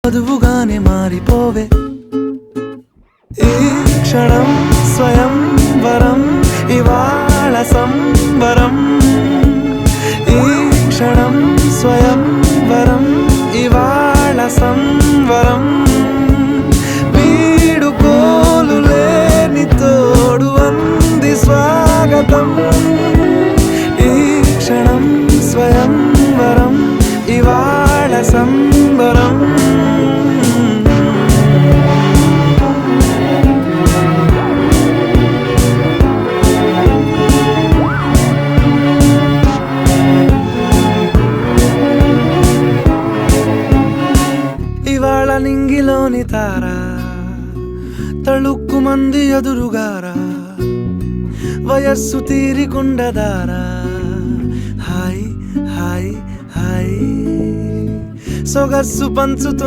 వధువుగానే మారిపోవే ఈ క్షణం స్వయం వరం ఇవాళ సంబరం ఈ క్షణం స్వయం వరం ఇవాళ సంవరం వీడుకోలు లేని తోడు అంది స్వాగతం ఈ క్షణం స్వయం వరం ఇవాళ సంబరం ఇవాళ నింగిలోని తారా తళుక్కు మంది ఎదురుగారా వయస్సు తీరికుండదారా హాయ్ హాయ్ హాయ్ సొగస్సు పంచుతున్న